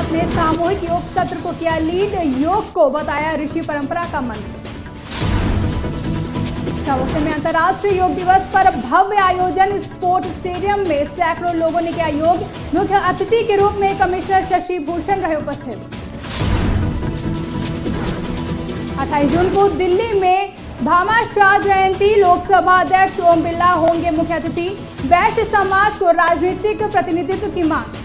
आदित्यनाथ ने सामूहिक योग सत्र को किया लीड, योग को बताया ऋषि परंपरा का मंत्र। श्रावस्ती में अंतर्राष्ट्रीय योग दिवस पर भव्य आयोजन, स्पोर्ट स्टेडियम में सैकड़ों लोगों ने किया योग। मुख्य अतिथि के रूप में कमिश्नर शशि भूषण रहे उपस्थित। 28 जून को दिल्ली में भामाशाह जयंती, लोकसभा अध्यक्ष ओम बिरला होंगे मुख्य अतिथि। वैश्य समाज को राजनीतिक प्रतिनिधित्व की मांग।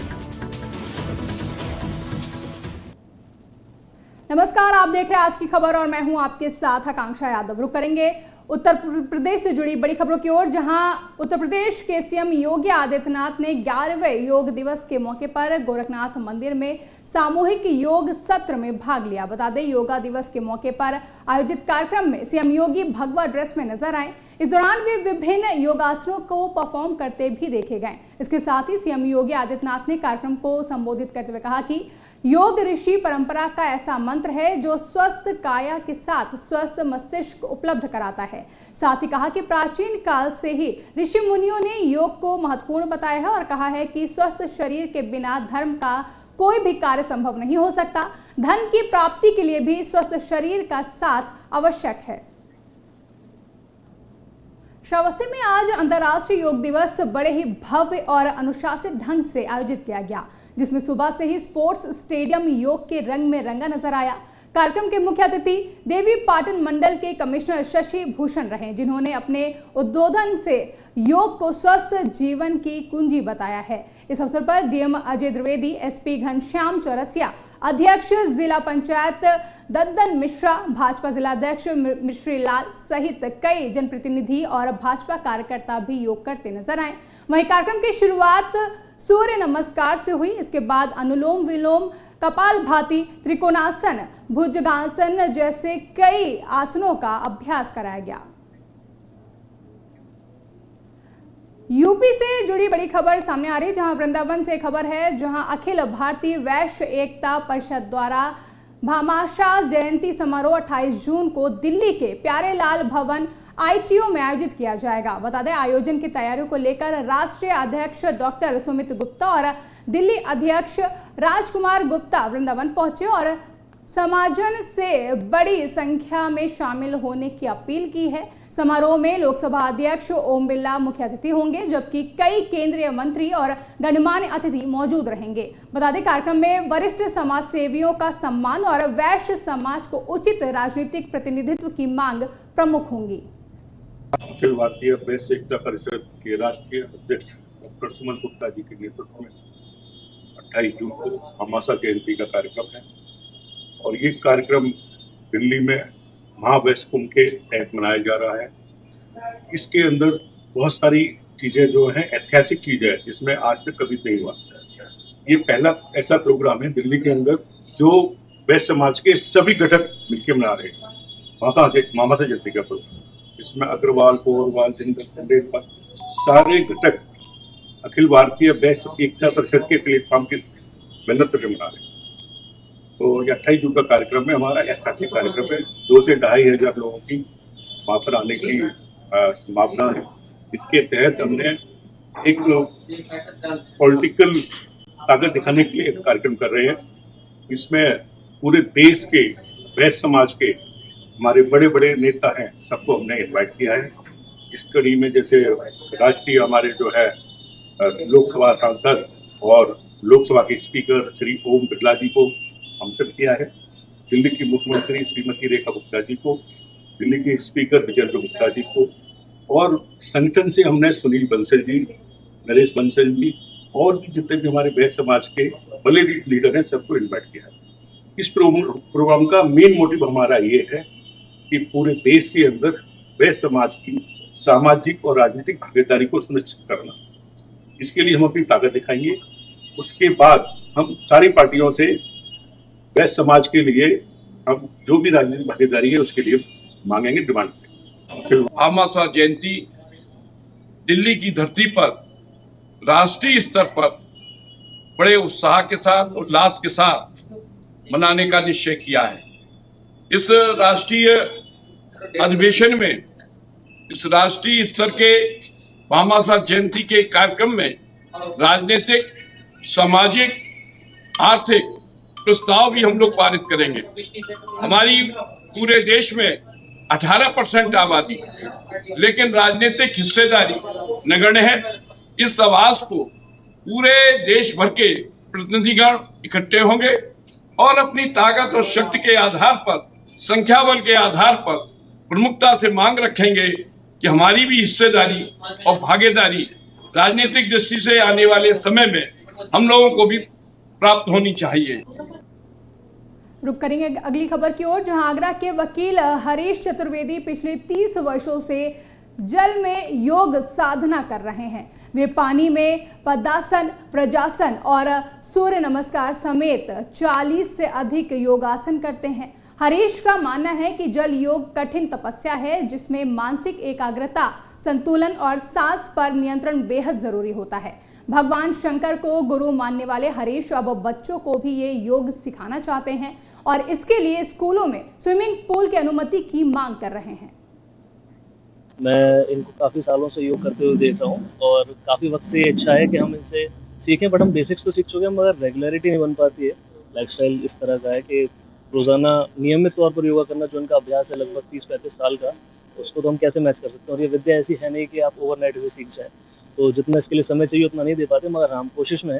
नमस्कार, आप देख रहे हैं आज की खबर और मैं हूं आपके साथ आकांक्षा यादव। रुक करेंगे उत्तर प्रदेश से जुड़ी बड़ी खबरों की ओर, जहां उत्तर प्रदेश के सीएम योगी आदित्यनाथ ने 11वें योग दिवस के मौके पर गोरखनाथ मंदिर में सामूहिक योग सत्र में भाग लिया। बता दें, योगा दिवस के मौके पर आयोजित कार्यक्रम में सीएम योगी भगवा ड्रेस में नजर आए। इस दौरान वे विभिन्न योगासनों को परफॉर्म करते भी देखे गए। इसके साथ ही सीएम योगी आदित्यनाथ ने कार्यक्रम को संबोधित करते हुए कहा कि योग ऋषि परंपरा का ऐसा मंत्र है जो स्वस्थ काया के साथ स्वस्थ मस्तिष्क उपलब्ध कराता है। साथ ही कहा कि प्राचीन काल से ही ऋषि मुनियों ने योग को महत्वपूर्ण बताया है और कहा है कि स्वस्थ शरीर के बिना धर्म का कोई भी कार्य संभव नहीं हो सकता। धन की प्राप्ति के लिए भी स्वस्थ शरीर का साथ आवश्यक है। श्रावस्ती में आज अंतर्राष्ट्रीय योग दिवस बड़े ही भव्य और अनुशासित ढंग से आयोजित किया गया, जिसमें सुबह से ही स्पोर्ट्स स्टेडियम योग के रंग में रंगा नजर आया। कार्यक्रम के मुख्य अतिथि देवी पाटन मंडल के कमिश्नर शशि भूषण रहे, जिन्होंने अपने उद्बोधन से योग को स्वस्थ जीवन की कुंजी बताया है। इस अवसर पर डीएम अजय द्विवेदी, एसपी घनश्याम चौरसिया, अध्यक्ष जिला पंचायत दद्दन मिश्रा, भाजपा जिलाध्यक्ष मिश्री लाल सहित कई जनप्रतिनिधि और भाजपा कार्यकर्ता भी योग करते नजर आए। वहीं कार्यक्रम की शुरुआत सूर्य नमस्कार से हुई। इसके बाद अनुलोम विलोम, कपालभाति, त्रिकोणासन, भुजंगासन जैसे कई आसनों का अभ्यास कराया गया। यूपी से जुड़ी बड़ी खबर सामने आ रही है, जहां वृंदावन से खबर है, जहां अखिल भारतीय वैश्य एकता परिषद द्वारा भामाशाह जयंती समारोह 28 जून को दिल्ली के प्यारेलाल भवन आईटीओ में आयोजित किया जाएगा। बता दें, आयोजन की तैयारियों को लेकर राष्ट्रीय अध्यक्ष डॉक्टर सुमित गुप्ता और दिल्ली अध्यक्ष राजकुमार गुप्ता वृंदावन पहुंचे और समाजन से बड़ी संख्या में शामिल होने की अपील की है। समारोह में लोकसभा अध्यक्ष ओम बिरला मुख्य अतिथि होंगे, जबकि कई केंद्रीय मंत्री और गणमान्य अतिथि मौजूद रहेंगे। बता दें, कार्यक्रम में वरिष्ठ समाज सेवियों का सम्मान और वैश्य समाज को उचित राजनीतिक प्रतिनिधित्व की मांग प्रमुख होंगी। अखिल भारतीय वैश्य एकता परिषद के राष्ट्रीय अध्यक्ष डॉक्टर सुमित गुप्ता जी के नेतृत्व में 28 जून को भामाशाह जयंती का कार्यक्रम है और ये कार्यक्रम दिल्ली में महावैश्य कुंभ के तहत मनाया जा रहा है। इसके अंदर बहुत सारी चीजें जो हैं ऐतिहासिक चीजें हैं, जिसमें आज तक कभी नहीं हुआ। ये पहला ऐसा प्रोग्राम है दिल्ली के अंदर जो वैश्य समाज के सभी घटक मिलकर मना रहे हैं भामाशाह जयंती का प्रोग्राम। इसमें अग्रवाल, पोरवाल, जिंदल, सारे घटक अखिल भारतीय वैश्य एकता परिषद के प्लेटफॉर्म के बैनर पर मना रहे हैं। तो ये 28 जून का कार्यक्रम है, हमारा ऐतिहासिक कार्यक्रम है। 2 से 2.5 हजार लोगों की वहाँ पर आने की संभावना है। इसके तहत हमने एक पॉलिटिकल ताकत दिखाने के लिए एक कार्यक्रम कर रहे हैं। इसमें पूरे देश के वैश्य समाज के हमारे बड़े बड़े नेता हैं, सबको हमने इनवाइट किया है। इस कड़ी में जैसे राष्ट्रीय हमारे जो है लोकसभा सांसद और लोकसभा के स्पीकर श्री ओम बिरला जी को आमंत्रित किया है, दिल्ली की मुख्यमंत्री श्रीमती रेखा गुप्ता जी को, दिल्ली के स्पीकर विजेंद्र गुप्ता जी को, और संगठन से हमने सुनील बंसल जी, नरेश बंसल जी और भी जितने भी हमारे वैश्य समाज के बड़े लीडर हैं, सबको इन्वाइट किया है। इस प्रोग्राम का मेन मोटिव हमारा ये है कि पूरे देश के अंदर वैश्य समाज की सामाजिक और राजनीतिक भागीदारी को सुनिश्चित करना। इसके लिए हम अपनी ताकत दिखाएंगे। उसके बाद हम सारी पार्टियों से वैश्य समाज के लिए हम जो भी राजनीतिक भागीदारी है उसके लिए मांगेंगे, डिमांड करेंगे। भामाशाह जयंती दिल्ली की धरती पर राष्ट्रीय स्तर पर बड़े उत्साह के साथ, उल्लास के साथ मनाने का निश्चय किया है। इस राष्ट्रीय अधिवेशन में, इस राष्ट्रीय स्तर के भामाशाह जयंती के कार्यक्रम में राजनीतिक, सामाजिक, आर्थिक प्रस्ताव भी हम लोग पारित करेंगे। हमारी पूरे देश में 18% आबादी, लेकिन राजनीतिक हिस्सेदारी नगण्य है। इस आवाज को पूरे देश भर के प्रतिनिधिगण इकट्ठे होंगे और अपनी ताकत और शक्ति के आधार पर, संख्या बल के आधार पर प्रमुखता से मांग रखेंगे कि हमारी भी हिस्सेदारी और भागीदारी राजनीतिक दृष्टि से आने वाले समय में हम लोगों को भी प्राप्त होनी चाहिए। रुक करेंगे अगली खबर की ओर, जहां आगरा के वकील हरीश चतुर्वेदी पिछले 30 वर्षों से जल में योग साधना कर रहे हैं। वे पानी में पद्मासन, व्रजासन और सूर्य नमस्कार समेत 40 से अधिक योगासन करते हैं। हरीश का मानना है कि जल योग कठिन तपस्या है जिसमें मानसिक एकाग्रता, संतुलन और सांस पर नियंत्रण बेहद जरूरी होता है। भगवान शंकर को गुरु मानने वाले हरीश अब बच्चों को भी ये योग सिखाना चाहते हैं और इसके लिए स्कूलों में स्विमिंग पूल की अनुमति की मांग कर रहे हैं। मैं इनको काफ़ी सालों से योग करते हुए देख रहा हूँ और काफ़ी वक्त से ये इच्छा है कि हम इनसे सीखें, बट हम बेसिक्स तो सीख चुके हैं मगर रेगुलरिटी नहीं बन पाती है। लाइफस्टाइल इस तरह का है कि रोज़ाना नियमित तौर पर योगा करना जो इनका अभ्यास है लगभग 30-35 साल का, उसको तो हम कैसे मैच कर सकते हैं। और ये विद्या ऐसी है नहीं कि आप ओवरनाइट इसे सीख जाएँ, तो जितना इसके लिए समय चाहिए उतना नहीं दे पाते, मगर हम कोशिश में है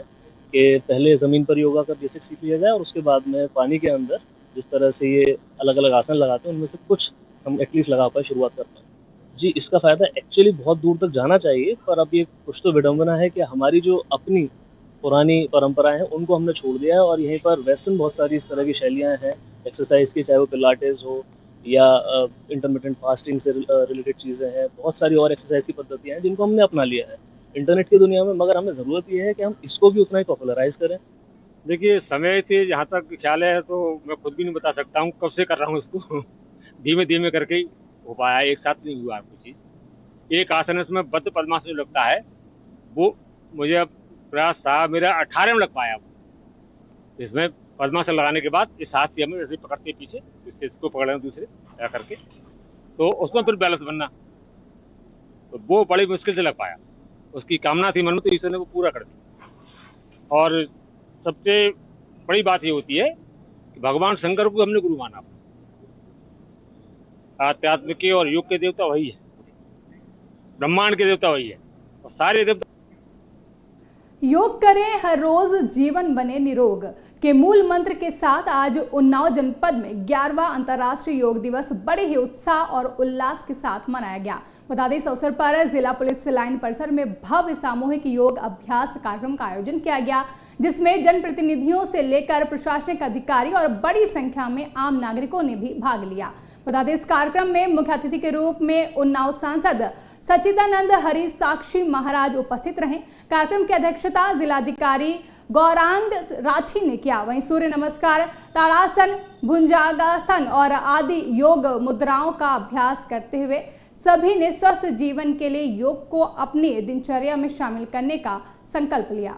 कि पहले ज़मीन पर योगा का बेसिक सीख लिया जाए और उसके बाद में पानी के अंदर जिस तरह से ये अलग अलग आसन लगाते हैं उनमें से कुछ हम एटलीस्ट लगा पाए, शुरुआत कर पाएँ। जी, इसका फ़ायदा एक्चुअली बहुत दूर तक जाना चाहिए, पर अब ये कुछ तो विडंबना है कि हमारी जो अपनी पुरानी परंपराएं हैं उनको हमने छोड़ दिया है और यहीं पर वेस्टर्न बहुत सारी इस तरह की शैलियाँ हैं एक्सरसाइज की, चाहे वो पिलाटेस हो या इंटरमिटेंट फास्टिंग से रिलेटेड चीज़ें हैं, बहुत सारी और एक्सरसाइज की पद्धतियाँ हैं जिनको हमने अपना लिया है इंटरनेट की दुनिया में, मगर हमें ज़रूरत ये है कि हम इसको भी उतना ही पॉपुलराइज करें। देखिए, समय थे जहाँ तक ख्याल है तो मैं खुद भी नहीं बता सकता हूँ कब से कर रहा हूँ इसको धीमे धीमे करके ही हो पाया, एक साथ नहीं हुआ कोई चीज़। एक आसन में बद्ध पद्मासन जो लगता है वो मुझे अब प्रयास था मेरा 18 में लग पाया। वो इसमें पद्मासन लगाने के बाद इस हाथ से हमें ऐसे पकड़ते पीछे, इसको पकड़ लेना दूसरे ऐसा करके, तो उसमें फिर बैलेंस बनना, तो वो बड़ी मुश्किल से लग पाया। उसकी कामना थी मन में, तो ईश्वर ने वो पूरा कर दिया। और सबसे बड़ी बात ये होती है कि भगवान शंकर को हमने गुरु माना। आध्यात्म के और योग के देवता वही है, ब्रह्मांड के देवता वही है और सारे देवता। योग करें हर रोज जीवन बने निरोग के मूल मंत्र के साथ आज उन्नाव जनपद में 11वां अंतर्राष्ट्रीय योग दिवस बड़े ही उत्साह और उल्लास के साथ मनाया गया। बता दें, इस अवसर पर जिला पुलिस लाइन परिसर में भव्य सामूहिक योग अभ्यास कार्यक्रम का आयोजन किया गया, जिसमें जनप्रतिनिधियों से लेकर प्रशासनिक अधिकारी और बड़ी संख्या में आम नागरिकों ने भी भाग लिया। बता दें, इस कार्यक्रम में मुख्य अतिथि के रूप में उन्नाव सांसद सच्चिदानंद हरि साक्षी महाराज उपस्थित रहे। कार्यक्रम की अध्यक्षता जिलाधिकारी गौरांग राठी ने किया। वहीं सूर्य नमस्कार, ताड़ासन, भुजंगासन और आदि योग मुद्राओं का अभ्यास करते हुए सभी ने स्वस्थ जीवन के लिए योग को अपनी दिनचर्या में शामिल करने का संकल्प लिया।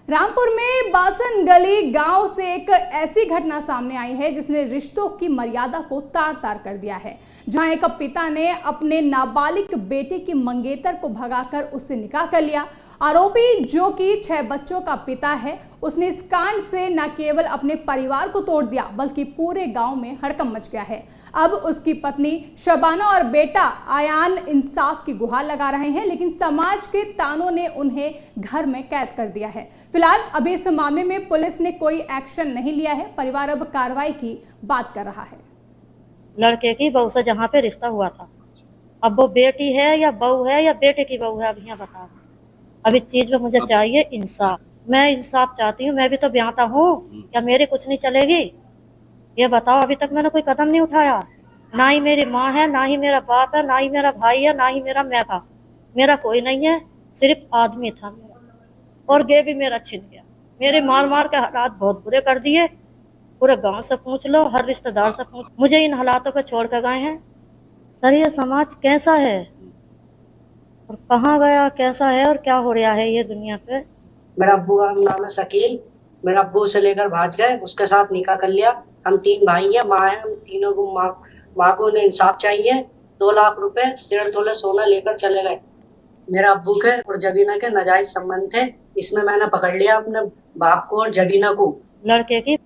रामपुर में बासन गली गांव से एक ऐसी घटना सामने आई है जिसने रिश्तों की मर्यादा को तार तार कर दिया है, जहां एक पिता ने अपने नाबालिग बेटे की मंगेतर को भगाकर उससे निकाह कर लिया। आरोपी, जो कि 6 बच्चों का पिता है, उसने इस कांड से न केवल अपने परिवार को तोड़ दिया बल्कि पूरे गांव में हड़कंप मच गया है। अब उसकी पत्नी शबाना और बेटा आयान इंसाफ की गुहार लगा रहे हैं, लेकिन समाज के तानों ने उन्हें घर में कैद कर दिया है। फिलहाल अभी इस मामले में पुलिस ने कोई एक्शन नहीं लिया है। परिवार अब कार्रवाई की बात कर रहा है। लड़के की बहू से जहाँ पे रिश्ता हुआ था, अब वो बेटी है या बहू है या बेटे की बहू है, अब यहाँ बताओ। अब इस चीज में मुझे चाहिए इंसाफ। मैं इंसाफ चाहती हूँ, मैं भी तो ब्याहता हूँ, क्या मेरी कुछ नहीं चलेगी? ये बताओ। अभी तक मैंने कोई कदम नहीं उठाया, ना ही मेरी माँ है, ना ही मेरा बाप है, ना ही मेरा भाई है, ना ही मेरा मैका। मेरा कोई नहीं है, सिर्फ आदमी था मेरा, और गे भी मेरा छिन गया। मेरे मार मार के हालात बहुत बुरे कर दिए। पूरे गांव से पूछ लो, हर रिश्तेदार से पूछ, मुझे इन हालातों पे छोड़ कर गए हैं। सर, ये समाज कैसा है और कहाँ गया, कैसा है और क्या हो रहा है ये दुनिया पे? मेरा अब्बू का नाम है शकील। मेरा अब्बू से लेकर भाग गए, उसके साथ निकाह कर लिया। हम 3 भाई हैं, माँ है, हम तीनों को माँ को ने इंसाफ चाहिए। 2 लाख रुपए 1.5 तोले सोना लेकर चले गए। मेरा अब्बू के और जबीना के नाजायज संबंध थे। इसमें मैंने पकड़ लिया अपने बाप को और जबीना को। लड़के की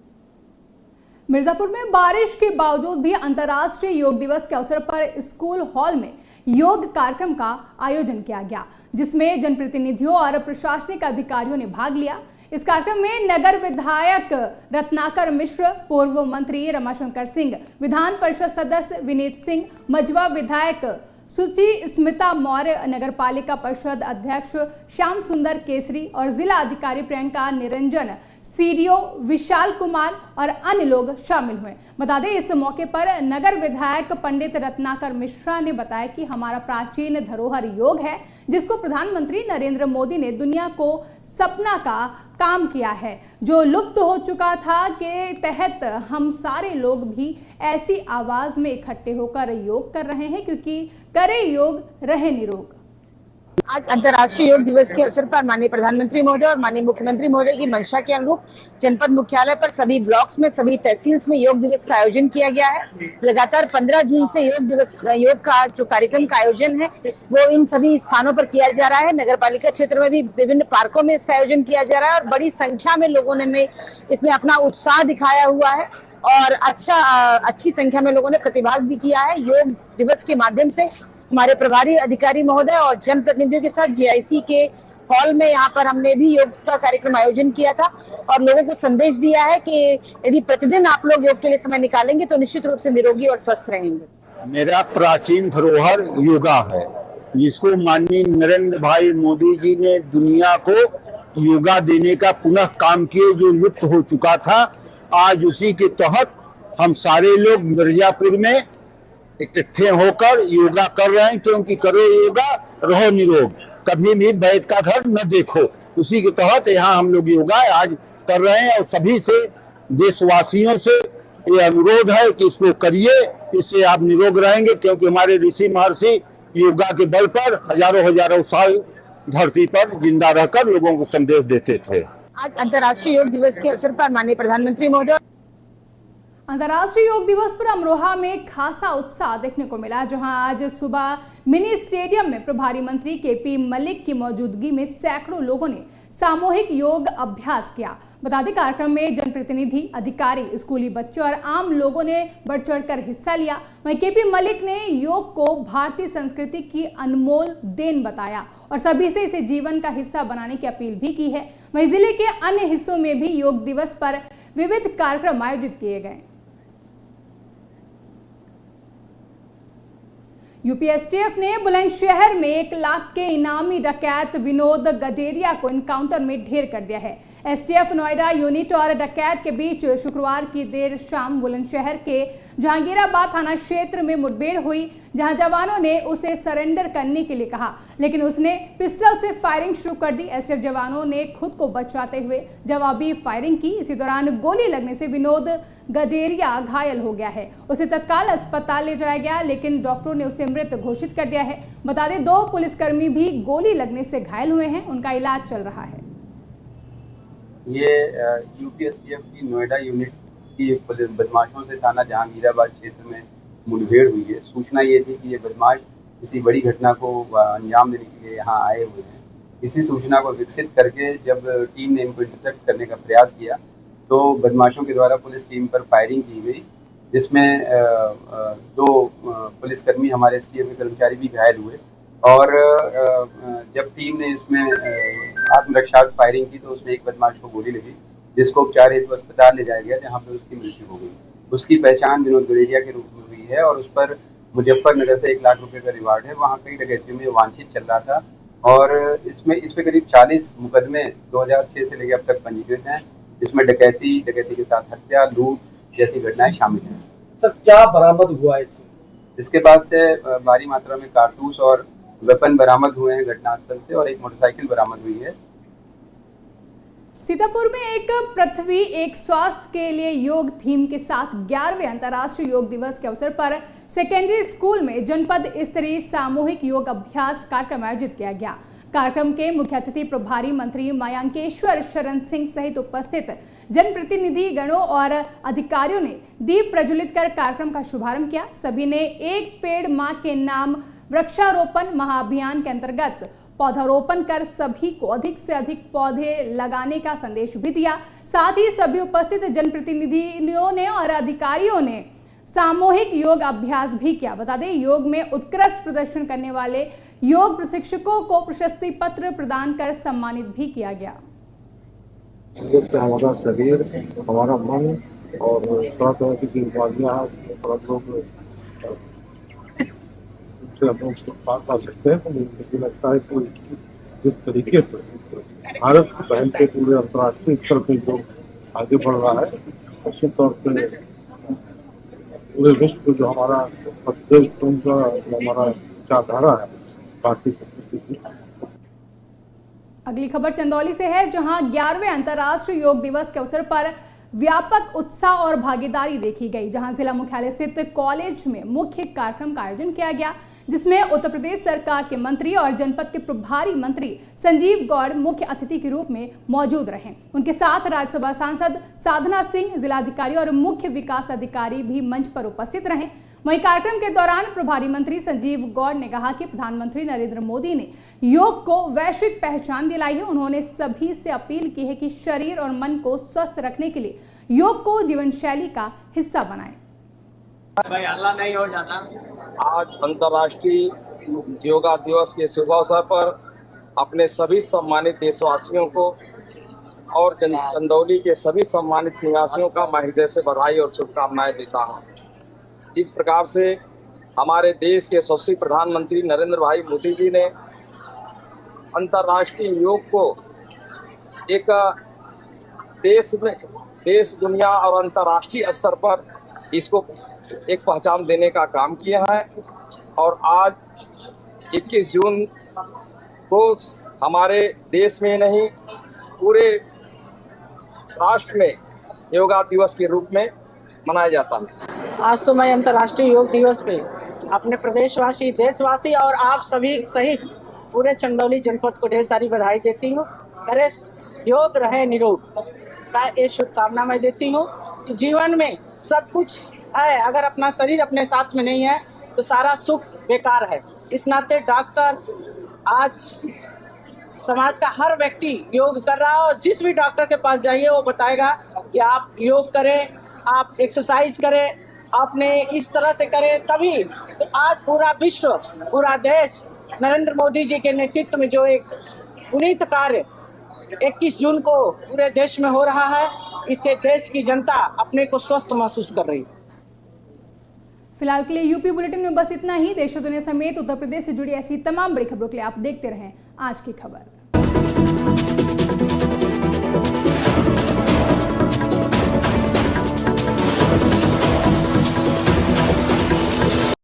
मिर्जापुर में बारिश के बावजूद भी अंतर्राष्ट्रीय योग दिवस के अवसर पर स्कूल हॉल में योग कार्यक्रम का आयोजन किया गया, जिसमें जनप्रतिनिधियों और प्रशासनिक अधिकारियों ने भाग लिया। इस कार्यक्रम में नगर विधायक रत्नाकर मिश्र, पूर्व मंत्री रमाशंकर सिंह, विधान परिषद सदस्य विनीत सिंह, मझवा विधायक सुचि स्मिता मौर्य, नगर पालिका परिषद अध्यक्ष श्याम सुंदर केसरी और जिला अधिकारी प्रियंका निरंजन, सीडीओ विशाल कुमार और अन्य लोग शामिल हुए। बता दें, इस मौके पर नगर विधायक पंडित रत्नाकर मिश्रा ने बताया कि हमारा प्राचीन धरोहर योग है, जिसको प्रधानमंत्री नरेंद्र मोदी ने दुनिया को सपना का काम किया है, जो लुप्त हो चुका था, के तहत हम सारे लोग भी ऐसी आवाज में इकट्ठे होकर योग कर रहे हैं, क्योंकि करे योग रहे निरोग। आज अंतर्राष्ट्रीय योग दिवस के अवसर पर माननीय प्रधानमंत्री महोदय और माननीय मुख्यमंत्री महोदय की मंशा के अनुरूप जनपद मुख्यालय पर सभी ब्लॉक्स में, सभी तहसील्स में योग दिवस का आयोजन किया गया है। लगातार 15 जून से योग का जो कार्यक्रम का आयोजन है वो इन सभी स्थानों पर किया जा रहा है। नगर पालिका क्षेत्र में भी विभिन्न पार्कों में इसका आयोजन किया जा रहा है और बड़ी संख्या में लोगों ने इसमें अपना उत्साह दिखाया हुआ है और अच्छी संख्या में लोगों ने प्रतिभाग भी किया है। योग दिवस के माध्यम से हमारे प्रभारी अधिकारी महोदय और जनप्रतिनिधियों के साथ जीआईसी के हॉल में यहाँ पर हमने भी योग का कार्यक्रम आयोजन किया था और लोगों को संदेश दिया है कि यदि प्रतिदिन आप लोग योग के लिए समय निकालेंगे तो निश्चित रूप से निरोगी और स्वस्थ रहेंगे। मेरा प्राचीन धरोहर योगा है, जिसको माननीय नरेंद्र भाई मोदी जी ने दुनिया को योगा देने का पुनः काम किए, जो लुप्त हो चुका था। आज उसी के तहत हम सारे लोग मिर्जापुर में इकट्ठे होकर योगा कर रहे हैं, क्योंकि करो योगा रहो निरोग, कभी भी वैद्य का घर न देखो। उसी के तहत यहाँ हम लोग योगा आज कर रहे हैं और सभी से, देशवासियों से ये अनुरोध है कि इसको करिए, इससे आप निरोग रहेंगे, क्योंकि हमारे ऋषि महर्षि योगा के बल पर हजारों साल धरती पर जिंदा रहकर लोगों को संदेश देते थे। आज अंतर्राष्ट्रीय योग दिवस के अवसर पर माननीय प्रधानमंत्री महोदय। अंतर्राष्ट्रीय योग दिवस पर अमरोहा में खासा उत्साह देखने को मिला, जहां आज सुबह मिनी स्टेडियम में प्रभारी मंत्री केपी मलिक की मौजूदगी में सैकड़ों लोगों ने सामूहिक योग अभ्यास किया। बता दें, कार्यक्रम में जनप्रतिनिधि, अधिकारी, स्कूली बच्चों और आम लोगों ने बढ़ चढ़कर हिस्सा लिया। वहीं केपी मलिक ने योग को भारतीय संस्कृति की अनमोल देन बताया और सभी से इसे जीवन का हिस्सा बनाने की अपील भी की है। वहीं जिले के अन्य हिस्सों में भी योग दिवस पर विविध कार्यक्रम आयोजित किए गए। यूपीएसटीएफ ने बुलंदशहर में 1 लाख के इनामी डकैत विनोद गडेरिया को एनकाउंटर में ढेर कर दिया है। एसटीएफ नोएडा यूनिट और डकैत के बीच शुक्रवार की देर शाम बुलंदशहर के जहांगीराबाद थाना क्षेत्र में मुठभेड़ हुई, जहां जवानों ने उसे सरेंडर करने के लिए कहा, लेकिन उसने पिस्टल से फायरिंग शुरू कर दी। एसटीएफ जवानों ने खुद को बचाते हुए जवाबी फायरिंग की। इसी दौरान गोली लगने से विनोद गडेरिया घायल हो गया है। उसे तत्काल अस्पताल ले जाया गया, लेकिन डॉक्टरों ने उसे मृत घोषित कर दिया है। बता दें, 2 पुलिसकर्मी भी गोली लगने से घायल हुए हैं, उनका इलाज चल रहा है। ये यूपीएसटीएफ की नोएडा यूनिट की बदमाशों से थाना जहांगीराबाद क्षेत्र में मुठभेड़ हुई है। सूचना ये थी कि ये बदमाश किसी बड़ी घटना को अंजाम देने के लिए यहाँ आए हुए हैं। इसी सूचना को विकसित करके जब टीम ने इनको इंटरसेप्ट करने का प्रयास किया तो बदमाशों के द्वारा पुलिस टीम पर फायरिंग की गई, जिसमें 2 पुलिसकर्मी हमारे एसटीएफ के कर्मचारी भी घायल हुए। और जब टीम ने इसमें आत्मरक्षा फायरिंग की तो उसमें एक बदमाश को गोली लगी, जिसको उपचार हेतु अस्पताल ले जाया गया, जहाँ पर उसकी मृत्यु हो गई। उसकी पहचान विनोद गडेरिया के रूप में हुई है और उस पर मुजफ्फरनगर से 1 लाख रुपए का रिवार्ड है। वहाँ कई डकैतियों में वांछित चल रहा था और इस पे करीब 40 मुकदमे 2006 से लेकर अब तक पंजीकृत हैं। इसमें डकैती के साथ हत्या, लूट जैसी घटनाएं शामिल हैं। सर, क्या बरामद हुआ इससे? इसके पास से भारी मात्रा में कारतूस और वेपन बरामद हुए हैं घटनास्थल से और एक मोटरसाइकिल बरामद हुई है। सीतापुर में एक पृथ्वी एक स्वास्थ्य के लिए योग थीम के साथ 11वें अंतर्राष्ट्रीय योग दिवस के अवसर पर सेकेंडरी स्कूल में जनपद स्तरीय सामूहिक योग अभ्यास कार्यक्रम आयोजित किया गया। कार्यक्रम के मुख्य अतिथि प्रभारी मंत्री मयांकेश्वर शरण सिंह सहित उपस्थित जनप्रतिनिधि गणों और अधिकारियों ने दीप प्रज्वलित कर कार्यक्रम का शुभारंभ किया। सभी ने एक पेड़ मां के नाम वृक्षारोपण महाअभियान के अंतर्गत पौधारोपण कर सभी को अधिक से अधिक पौधे लगाने का संदेश भी दिया। साथ ही सभी उपस्थित जनप्रतिनिधियों ने और अधिकारियों ने सामूहिक योग अभ्यास भी किया। बता दें, योग में उत्कृष्ट प्रदर्शन करने वाले योग प्रशिक्षकों को प्रशस्ति पत्र प्रदान कर सम्मानित भी किया गया। हमारा शरीर, हमारा मन और तरह तरह की बीमारियां पा सकते हैं। तो मुझे लगता है कि जिस तरीके से भारत पहल के पूरे अंतर्राष्ट्रीय स्तर पर जो आगे बढ़ रहा है, निश्चित तौर पर पूरे विश्व को जो हमारा हमारा विचारधारा है बाकी। अगली खबर चंदौली से है, जहां 11वें अंतर्राष्ट्रीय योग दिवस के अवसर पर व्यापक उत्साह और भागीदारी देखी गई। जहां जिला मुख्यालय स्थित कॉलेज में मुख्य कार्यक्रम का आयोजन किया गया, जिसमें उत्तर प्रदेश सरकार के मंत्री और जनपद के प्रभारी मंत्री संजीव गौड़ मुख्य अतिथि के रूप में मौजूद रहे। उनके साथ राज्यसभा सांसद साधना सिंह, जिलाधिकारी और मुख्य विकास अधिकारी भी मंच पर उपस्थित रहे। वहीं कार्यक्रम के दौरान प्रभारी मंत्री संजीव गौड़ ने कहा कि प्रधानमंत्री नरेंद्र मोदी ने योग को वैश्विक पहचान दिलाई है। उन्होंने सभी से अपील की है कि शरीर और मन को स्वस्थ रखने के लिए योग को जीवन शैली का हिस्सा बनाएं। नहीं हो जाता। आज अंतर्राष्ट्रीय योगा दिवस के शुभ अवसर पर अपने सभी सम्मानित देशवासियों को और चंदौली के सभी सम्मानित निवासियों का मैं हृदय से बधाई और शुभकामनाएं देता हूं। इस प्रकार से हमारे देश के यशस्वी प्रधानमंत्री नरेंद्र भाई मोदी जी ने अंतर्राष्ट्रीय योग को एक देश दुनिया और अंतर्राष्ट्रीय स्तर पर इसको एक पहचान देने का काम किया है। और आज 21 जून को हमारे देश में नहीं पूरे राष्ट्र में योगा दिवस के रूप में मनाया जाता है। आज तो मैं अंतर्राष्ट्रीय योग दिवस पे अपने प्रदेशवासी, देशवासी और आप सभी सहित पूरे चंदौली जनपद को ढेर सारी बधाई देती हूँ। करे योग रहे निरोग का ये शुभकामना मैं देती हूँ। जीवन में सब कुछ है, अगर अपना शरीर अपने साथ में नहीं है तो सारा सुख बेकार है। इस नाते डॉक्टर, आज समाज का हर व्यक्ति योग कर रहा है और जिस भी डॉक्टर के पास जाइए वो बताएगा कि आप योग करें, आप एक्सरसाइज करें, आपने इस तरह से करें तभी। तो आज पूरा विश्व, पूरा देश नरेंद्र मोदी जी के नेतृत्व में जो एक पुनीत कार्य 21 जून को पूरे देश में हो रहा है, इससे देश की जनता अपने को स्वस्थ महसूस कर रही है। फिलहाल के लिए यूपी बुलेटिन में बस इतना ही। देश और दुनिया समेत उत्तर प्रदेश से जुड़ी ऐसी तमाम बड़ी खबरों के लिए आप देखते रहें आज की खबर।